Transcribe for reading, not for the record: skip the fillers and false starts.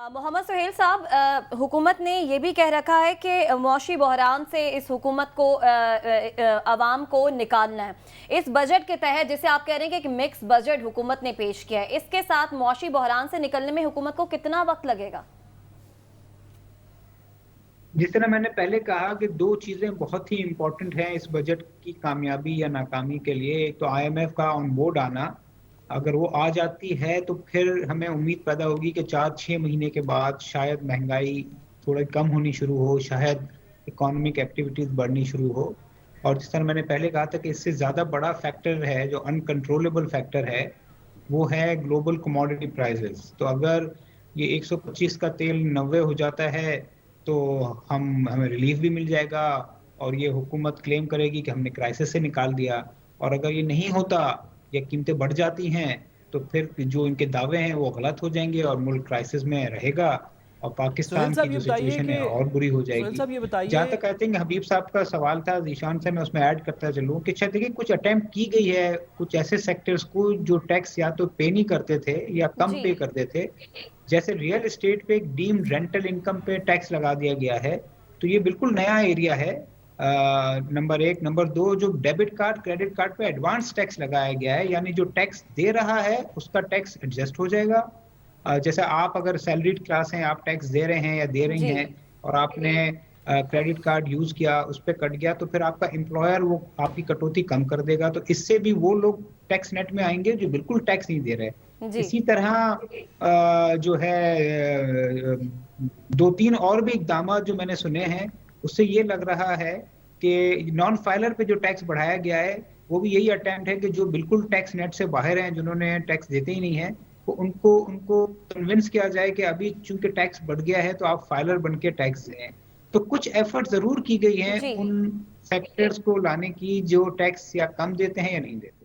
मोहम्मद सुहेल साहब, हुकूमत ने ये भी कह रखा है कि मौशी बहरान से इस हुकूमत को अवाम को निकालना है। इस बजट के तहत, जिसे आप कह रहे हैं कि मिक्स बजट हुकूमत ने पेश किया है, इसके साथ मौशी बहरान से निकलने में हुकूमत को कितना वक्त लगेगा? जिस तरह मैंने पहले कहा कि दो चीजें बहुत ही इंपॉर्टेंट हैं इस बजट की कामयाबी या नाकामी के लिए। एक तो आईएमएफ का ऑन बोर्ड आना, अगर वो आ जाती है तो फिर हमें उम्मीद पैदा होगी कि 4-6 महीने के बाद शायद महंगाई थोड़ी कम होनी शुरू हो, शायद इकोनॉमिक एक्टिविटीज बढ़नी शुरू हो। और जिस तरह मैंने पहले कहा था कि इससे ज्यादा बड़ा फैक्टर है, जो अनकंट्रोलेबल फैक्टर है, वो है ग्लोबल कमोडिटी प्राइसेस। तो अगर ये 125 का तेल 90 हो जाता है तो हमें रिलीफ भी मिल जाएगा और ये हुकूमत क्लेम करेगी कि हमने क्राइसिस से निकाल दिया। और अगर ये नहीं होता या कीमतें बढ़ जाती हैं तो फिर जो इनके दावे हैं वो गलत हो जाएंगे और मुल्क क्राइसिस में रहेगा और सोहेल पाकिस्तान की साहब ये जो बताइए सिचुएशन कि है और बुरी हो सोहेल जाएगी। साहब ये जहाँ बताइए। तक आई थिंक हबीब साहब का सवाल था जीशान से, मैं उसमें ऐड करता चलूँ कि शायद देखिए कुछ अटेम्प्ट की गई है कुछ ऐसे सेक्टर्स को जो टैक्स या तो पे नहीं करते थे या कम जी। पे करते थे। जैसे रियल एस्टेट पे एक डीम्ड रेंटल इनकम पे टैक्स लगा दिया गया है, तो ये बिल्कुल नया एरिया है। नंबर एक। नंबर दो, जो डेबिट कार्ड क्रेडिट कार्ड पे एडवांस टैक्स लगाया गया है, यानी जो टैक्स दे रहा है उसका टैक्स एडजस्ट हो जाएगा। जैसे आप अगर सैलरीड क्लास हैं, आप टैक्स दे रहे हैं या दे रही जी। हैं और आपने क्रेडिट कार्ड यूज किया, उस पर कट गया, तो फिर आपका एम्प्लॉयर वो आपकी कटौती कम कर देगा। तो इससे भी वो लोग टैक्स नेट में आएंगे जो बिल्कुल टैक्स नहीं दे रहे। जी। इसी तरह जो है दो तीन और भी इकदाम जो मैंने सुने हैं, उससे ये लग रहा है कि नॉन फाइलर पे जो टैक्स बढ़ाया गया है वो भी यही अटेम्प्ट है कि जो बिल्कुल टैक्स नेट से बाहर हैं, जिन्होंने टैक्स देते ही नहीं है, तो उनको उनको कन्विंस किया जाए कि अभी चूंकि टैक्स बढ़ गया है तो आप फाइलर बन के टैक्स दें। तो कुछ एफर्ट जरूर की गई हैं जी। उन सेक्टर्स को लाने की जो टैक्स या कम देते हैं या नहीं देते।